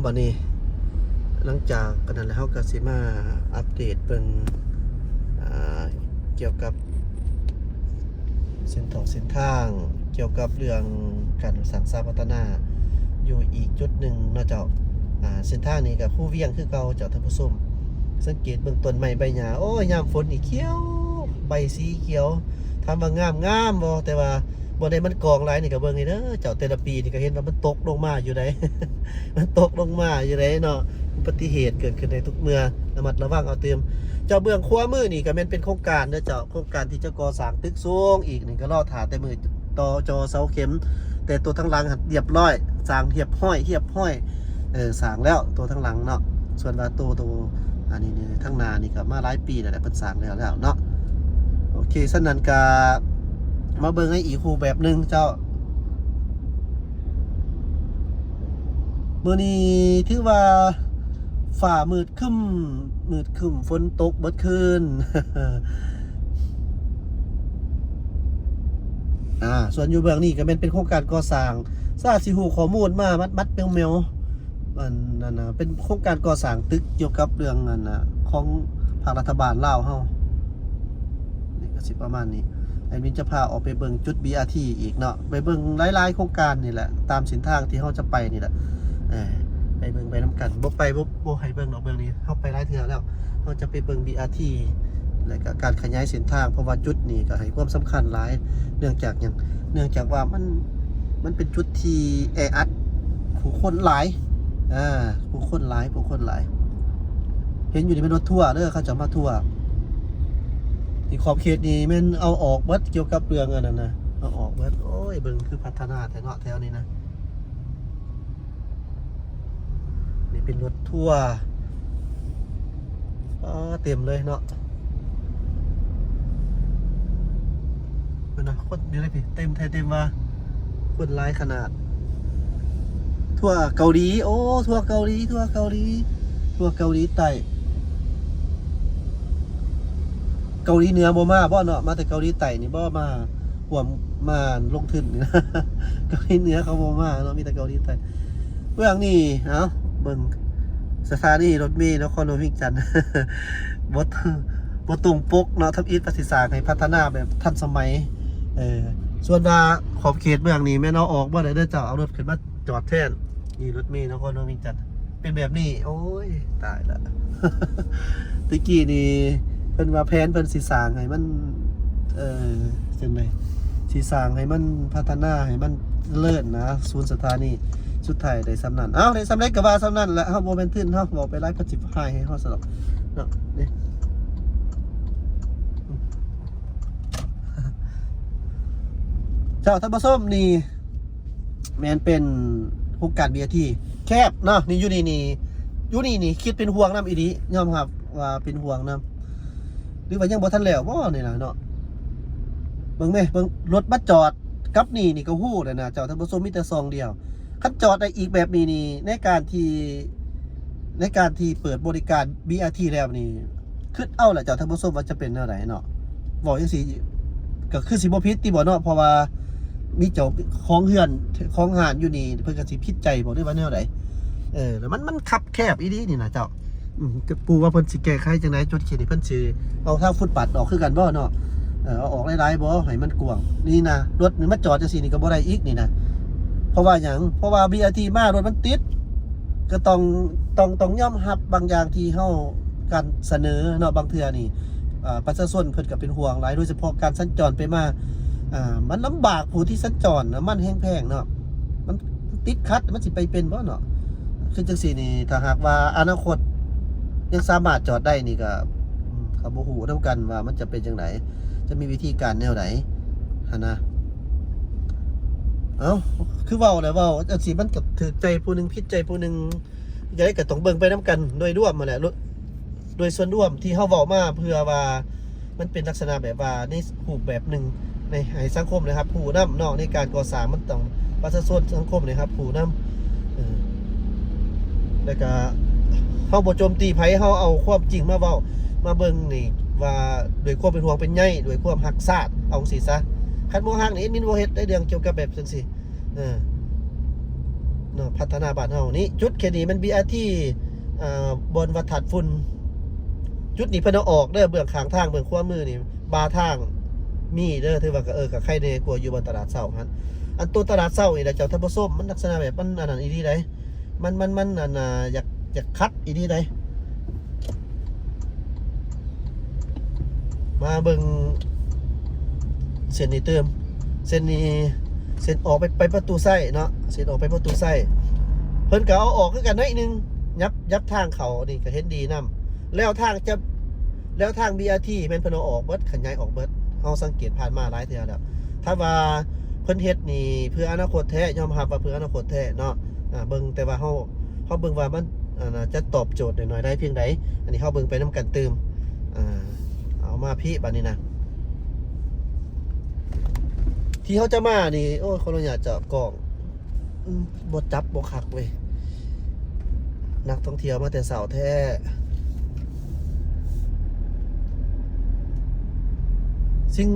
บัดนี้หลังจากกันนั้นแล้วเราก็สิมาอัปเดตเบิ่งอ่าเกี่ยวกับเส้นทางเกี่ยวกับเรื่องการสร้างสร้างพัฒนาอยู่อีกจุดหนึ่งเนาะเจ้าเส้นทางนี้ก็คู่เวียงคือเก่าเจ้าท่านผู้ชมสังเกตเบื้องต้นไม้ใบหญ้าโอ้ยยามฝนนี่เขียวใบสีเขียวถามว่างามบ่แต่ว่าบ่ได้มันกองหลายนี่ก็เบิ่งนี่เด้อเจ้าแต่ละปีนี่ก็เห็นว่ามันตกลงมาอยู่ได มันตกลงมาอยู่ไดเนาะอุบัติเหตุเกิดขึ้นในทุกเมื่อระมัดระวังเอาเตรียมเจ้าเบื้องขวามือนี่ก็แม่นเป็นโครงการเด้อเจ้าโครงการที่จะก่อสร้างตึกสูงอีกนี่ก็รอถ่าแต่มือต่อจอเสาเข็มแต่ตัวทั้งหลังเรียบร้อยสร้างเรียบห้อยสร้างแล้วตัวทั้งหลังเนาะส่วนว่าตัวอันนี้ทั้งหน้านี่ก็มาหลายปีแล้วแหละเพิ่นสร้างแล้วเนาะโอเคฉะนั้นก็มาเบิ่งให้อีกรูปแบบนึงเจ้ามื้อนี้ถือว่าฟ้ามืดครึ้มฝนตกเบิดคืน ส่วนอยู่เบื้องนี้ก็เป็นโครงการก่อสร้างทราบสิฮู้ข้อมูลมามัดแมวมันนั่นน่ะเป็นโครงการก่อสร้างตึกเกี่ยวกับเรื่องนั้นน่ะของภาครัฐบาลลาวเฮานี่ก็สิประมาณนี้ไอ้มินจะพาออกไปเบิ่งจุด BRT อีกเนาะไปเบิ่งหลายๆโครงการนี่แหละตามเส้นทางที่เฮาจะไปนี่แหละไปเบิ่งไปนำกันบ่ให้เบิ่งดอกเบิ่งนี้เฮาไปหลายเทื่อแล้วเฮาจะไปเบิ่ง BRT และก็การขยายเส้นทางเพราะว่าจุดนี้ก็ให้ความสำคัญหลายเนื่องจากว่ามันเป็นจุดที่แออัดผู้คนหลายผู้คนหลายเห็นอยู่นี่เป็นรถทัวร์เด้อเขาจะมาทัวร์ที่ขอบเขตนี้แม่นเอาออกเบิดเกี่ยวกับเรื่องอันนั้นนะเอาออกเบิดโอ้ยเบิ่งคือพัฒนาแต่เนาะแถวนี้นะนี่เป็นรถทัวร์เต็มเลยเนาะนะคนเดี๋ยวเลยพี่เต็มว่าคนร้ายขนาดทั่วเกาหลีโอ้ทั่วเกาหลีใต้เกาหลีเหนือบ่มาบ่เนาะมาแต่เกาหลีใต้นี่บ่มาห่วมมาลงทุนนี่นะ เกาหลีเหนือเขาบ่มาเนาะมีแต่เกาหลีใต้เบื้องนี้เบิ่งสถานีรถเมล์นครหลวงวิงจันทร์ บ่ตรงปกเนาะทำอิฐประสิทธิ์ศาสตร์ให้พัฒนาแบบทันสมัยส่วนว่าขอบเขตเมืองนี้แม่นเอาออกบ่ได้เด้อเจ้าเอารถขึ้นมาจอดแทนนี่รถเมล์นครหลวงวิงจันทร์เป็นแบบนี้โอ้ยตายละ ตะกี้นี่เพิ่นว่าแผนเพิ่นสิสร้างให้มันจังได๋สิสร้างให้มันพัฒนาให้มันเลิศนะศูนย์สถานีสุดท้ายได้สำนั้นได้สำเร็จก็ว่าสำนั้นแหละเฮาบ่แม่นทึ่นเฮาบอกไปหลายก็สิพายให้เฮาซะดอกเนาะนี่เจ้าท่านผู้ชมนี่แม่นเป็นโครงการ BRT แคบเนาะนี่อยู่นี่คิดเป็นห่วงนำอีหลียอมรับว่าเป็นห่วงนำหรือว่ายังบ่ทันแล้วบ่นี่ล่ะเนาะเบิ่งแม่เบิ่งรถมาจอดกับนี่ก็ฮู้แล้วนะเจ้าท่านผู้ชมมีแต่ซองเดียวคันจอดได้อีกแบบนี้นี่ในการที่เปิดบริการ BRT แล้วนี่คิดเอาล่ะเจ้าท่านผู้ชมว่าจะเป็นแนวใดเนาะเว้าจังซี่ก็คือสิบ่ผิดติบ่เนาะเพราะว่ามีเจ้าของเฮือนของหานอยู่นี่เพิ่นก็สิผิดใจบ่ได้ว่าแนวใดแล้วมันคับแคบอีหลีนี่นะเจ้าก็ปูว่าเพิ่นสิแก้ไขจังได๋จุดเขตนี่เพิ่นสิเอาทางฟุตบาทออกคือกันบ่เนาะเอาออกหลายๆบ่ให้มันกว้างนี่นะรถนี่มาจอดจังซี่นี่ก็บ่ได้อีกนี่นะเพราะว่าหยังเพราะว่า BRT มารถมันติดก็ต้องยอมรับบางอย่างที่เฮาการเสนอเนาะบางเทื่อนี่ประชาชนเพิ่นก็เป็นห่วงหลายโดยเฉพาะการสัญจรไปมามันลำบากผู้ที่สัญจรมันแพงเนาะมันติดขัดมันสิไปเป็นบ่เนาะคือจังซี่นี่ถ้าหากว่าอนาคตยังสามารถจอดได้นี่ก็บ่ฮู้นำกันว่ามันจะเป็นจังไดจะมีวิธีการแนวใดหั่นนะคือเว้าแล้วเว้าจังซี่มันก็ถูกใจผู้นึงผิดใจผู้นึงจะได้ก็ต้องเบิ่งไปนำกันโดยรวมนั่นแหละโดยส่วนรวมที่เฮาเว้ามาเพื่อว่ามันเป็นลักษณะแบบว่าในรูปแบบนึงในให้สังคมนะครับผู้นำเนาะในการก่อสร้างมันต้องประชาชนสังคมนะครับผู้นำแล้วก็เฮาบ่โจมตีไผเฮาเอาความจริงมาเว้ามาเบิ่งนี่ว่าด้วยความเป็นห่วงเป็นใยด้วยความรักชาติเอาจังซี่ซะคันบ่ฮักนี่มินบ่เฮ็ดได้เรื่องเกี่ยวกับแบบจังซี่ เนาะพัฒนาบ้านเฮานี่จุดแค่นี้มัน BRT บนวัดถาดฝุ่นจุดนี้เพิ่นเอาออกเด้อเบื้องข้างทางเบื้องขวามือนี่บาทางมีเด้อถือว่าก็ก็ใครแน่กว่าอยู่บนตลาดเช้าหั่นอันตัวตลาดเช้านี่แหละเจ้าท่านผู้ชมมันลักษณะแบบมันอันนั้นอีหลีไดมันอันอยากคัดอีหลีไดมาเบิ่งเส้นนี้เติมเส้นนี้เส้นออกไปประตูไส้เนาะเส้นออกไปประตูไส้เพิ่นก็เอาออกคือกันหน่อยนึงยับทางเขานี่ก็เห็นดีนำแล้วทาง BRT แม่นเพิ่นเอาออกเบิดขยายออกเบิดเฮาสังเกตผ่านมาหลายเทื่อแล้วถ้าว่าเพิ่นเฮ็ดนี่เพื่ออนาคตแท้ยอมรับว่าเพื่ออนาคตแท้เนาะเบิ่งแต่ว่าเฮาเบิ่งว่ามันจะตอบโจทย์หน่อยๆได้เพียงใดอันนี้เฮาเบิ่งไปนำกันเติมเอามาพี่บัดนี้นะที่เขาจะมานี่โอ้ยคนเราอยากจะกล้องบดจับบคักเว้ยนักท่องเที่ยวมาแต่เสาแท้สิ่ง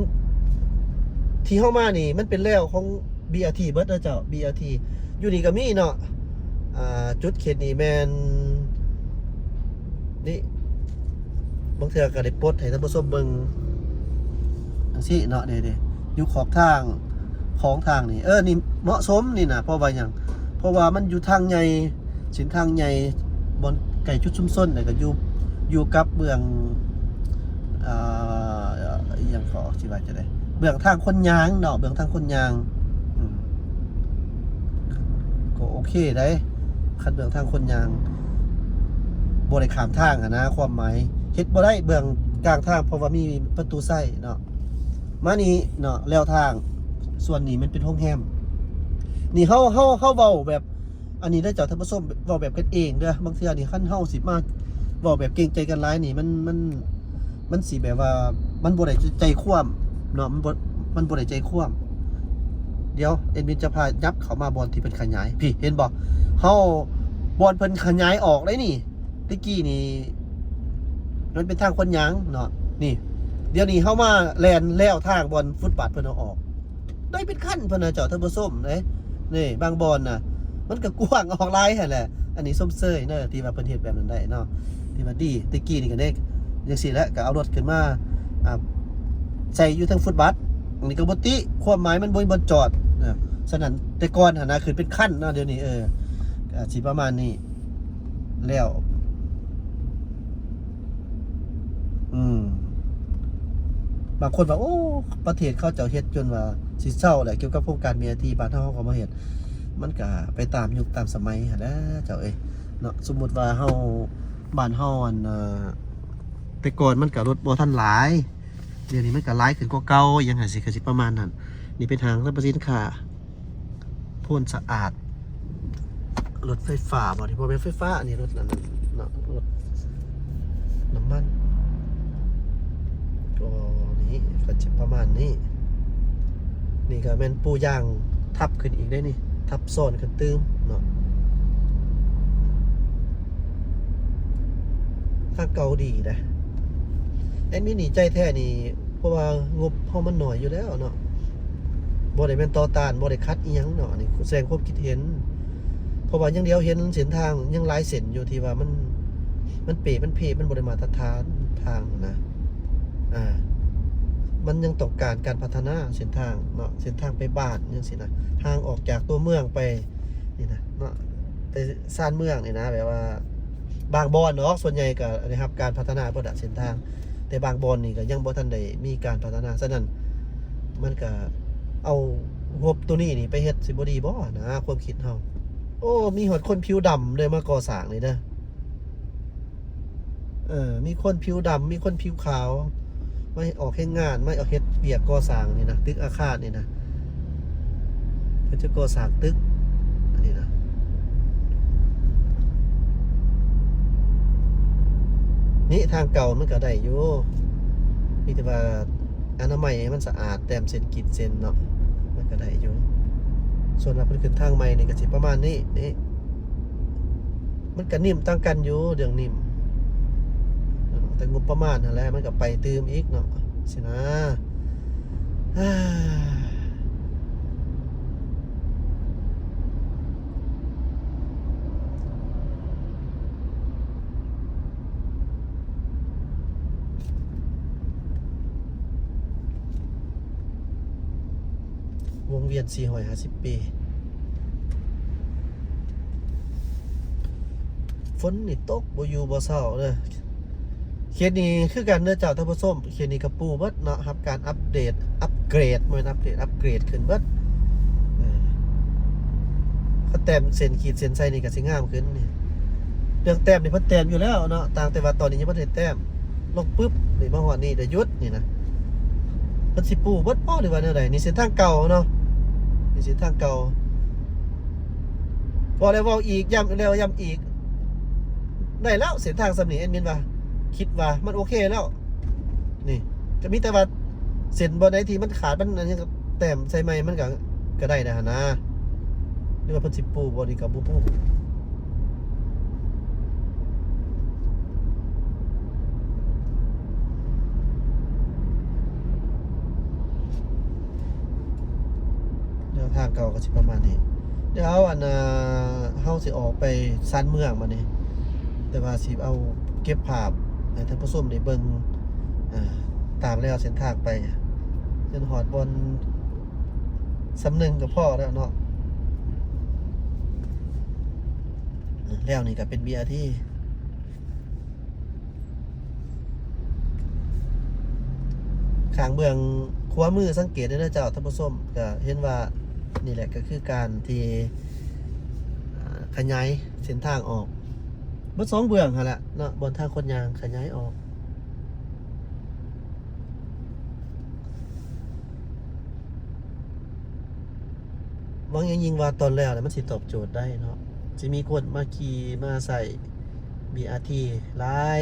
ที่เข้ามานี่มันเป็นแล้วของ BRT เบิร์ดนะเจ้า BRT อยู่นี่ก็มีเนาะจุดเขตนี่แมนนี่บางเทื่อก็ได้ปลดให้ท่านผู้ชมเบิ่งจังซี่เนาะเด้อยู่ขอบทางของทางนี่นี่เหมาะสมนี่นะเพราะว่าอย่างเพราะว่ามันอยู่ทางใหญ่สินทางใหญ่บนไก่จุดชุมชนเนี่ยก็อยู่กับเบื้องอย่างขอสิว่าจะได้เบื้องทางคนยางเนาะเบื้องทางคนยางก็โอเคได้คันเบื้องทางคนยางบ่ได้ข้ามทางนะความหมายเฮ็ดบ่ได้เบื้องกลางทางเพราะว่ามีประตูไส้เนาะมานี่เนาะแล้วทางส่วนนี้มันเป็นห้องแฮมนี่เฮาเว้าแบบอันนี้ได้เจ้าท่านผู้ชมเว้าแบบกันเองเด้อบางเทื่อนี่คันเฮาสิมาเว้าแบบเกรงใจกันหลายนี่มันสิแบบว่ามันบ่ได้ใจคว่ำเนาะมันบ่ได้ใจคว่ำเดี๋ยวเอ็นบินจะพายับเข้ามาบอลที่เป็นขยายพี่เห็นบ่เฮาบอลเพิ่นขยายออกได้นี่ตะกี้นี่มันเป็นทางคนยางเนาะนี่เดี๋ยวนี้เฮามาแล่นแล้วทางบอลฟุตบาทเพิ่นเอาออกได้เป็นขั้นเพิ่นน่ะเจ้าท่านผู้ชมเด้นี่บางบอลน่ะมันก็กว้างออกหลายหั่นแหละอันนี้ส้มเซยเนาะที่ว่าเพิ่นเฮ็ดแบบนั้นได้เนาะที่ว่าดีตะกี้นี่ก็ได้จังซี่แหละก็เอารถขึ้นมาใส่อยู่ทางฟุตบาทอันนี้ก็บ่ติความหมายมันบ่จอดฉะนั้นแต่ก่อนหั่นนะคือเป็นขั้นเนาะเดี๋ยวนี้ก็สิประมาณนี้แล้วบางคนว่าโอ้ประเทศเขาเจ้าเฮ็ดจนว่าสิเศร้าแหละเกี่ยวกับโครงการ BRT บ้านเฮาก็มาเฮ็ดมันก็ไปตามยุคตามสมัยหั่นแหละเจ้าเนาะสมมุติว่าเฮาบ้านเฮาแต่ก่อนมันก็รถบ่ทันหลายเดี๋ยวนี้มันก็หลายขึ้นกว่าเก่าอย่างหั่นสิก็สิประมาณนั้นนี่เป็นทางสรรพสินค้าโพนสะอาดรถไฟฟ้าบ่ที่บ่แม่นไฟฟ้าอันนี้รถนั่นเนาะรถน้ำมันก็นี้ก็จะประมาณนี้นี่ก็แม่นปูย่างทับขึ้นอีกได้นี่ทับซ้อนกันตื้มเนาะทางเก่าดีนะแอดมินนี่ใจแท้นี่เพราะว่างบเฮามันน้อยอยู่แล้วเนาะบ่ได้แม่นต่อต้านบ่ได้คัดอีหยังเนาะนี่แสดงความคิดเห็นเพราะว่าอย่างเดียวเห็นเส้นทางยังหลายเส้นอยู่ที่ว่ามันเพมันบ่ได้มาตรฐานทางนะมันยังต้องการการพัฒนาเส้นทางเนาะเส้นทางไปบ้านจังซี่นะทางออกจากตัวเมืองไปนี่นะเนาะไปซ่านเมืองนี่นะแบบว่าบางบอนเนาะส่วนใหญ่ก็ได้รับการพัฒนาบ่ได้เส้นทางแต่บางบอนนี่ก็ยังบ่ทันได้มีการพัฒนาฉะนั้นมันก็เอางบตัวนี้นี่ไปเฮ็ดสิบ่ดีบ่นะความคิดเฮาโอ้มีหอดคนผิวดำเลยมาก่อสร้างนี่เด้อมีคนผิวดำมีคนผิวขาวไม่ออกเฮ็ดงานไม่ออกเฮ็ดเวียกก่อสร้างนี่นะตึกอาคารนี่นะเพิ่นจะก่อสร้างตึกอันนี้นะนี่ทางเก่ามันก็ได้อยู่มีแต่ว่าอนามัยให้มันสะอาดแต้มเส้นกีดเส้นเนาะมันก็ได้อยู่ส่วนว่าเพิ่นขึ้นทางใหม่นี่ก็สิประมาณนี้นี่มันก็นิ่มต่างกันอยู่เรื่องนิ่มแต่งบประมาณนั่นแหละมันก็ไปตืมอีกเนาะสินะ วงเวียน450 ปีฝนนี่ตกบ่อยู่บ่เศร้าเด้อเขตนี้คือกันเด้อเจ้าท่านผู้ชมเขตนี้ก็ปูเบิดเนาะครับการอัปเดตอัปเกรดบ่แม่นอัปเดตอัปเกรดขึ้นเบิดเขาแต้มเส้นขีดเส้นใส่นี่ก็สิงามขึ้นนี่เรื่องแต้มนี่เพิ่นแต้มอยู่แล้วเนาะต่างแต่ว่าตอนนี้ยังบ่ได้แต้มลงปึ๊บนี่มาฮอดนี่ได้หยุดนี่นะเพิ่นสิปูเบิดบ่หรือว่าแนวใดนี่เส้นทางเก่าเนาะนี่เส้นทางเก่าบ่ได้เว้าอีกย้ำแล้วย้ำอีกได้แล้วเส้นทางสำนี้แอดมินว่าคิดว่ามันโอเคแล้วนี่จะมีแต่ว่าเส้นบ่ได้ที่มันขาดมันอันนี้แต้มใส่ใหม่มันก็ได้นะนะหรือว่าเพิ่นสิปูบ่นี่ก็บ่ปูทางเก่าก็สิประมาณนี้เดี๋ยวเฮาสิออกไปซันเมืองมานี่แต่ว่าสิเอาเก็บภาพให้ท่านผู้ชมได้เบิ่งตามแล้วเส้นทางไปจนฮอดบนสำนึงกับพ่อแล้วเนาะแล้วนี่ก็เป็น BRT ข้างเมืองขวามือสังเกตได้เด้อเจ้าท่านผู้ชมก็เห็นว่านี่แหละก็คือการที่ขยายเส้นทางออกเบิด2เบื้องหั่นแหละเนาะบนทางคนยางขยายออกหวังอย่างยิ่งว่าตอนแล้วมันสิตอบโจทย์ได้เนาะสิมีคนมาขี่มาใส่ BRT หลาย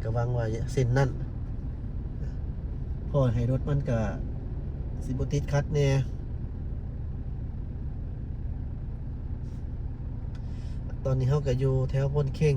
ก็หวังว่าเส้นนั้นพอให้รถมันก็สิบ่ติดขัดแน่ตอนนี้เฮาก็อยู่แถวพนเข่ง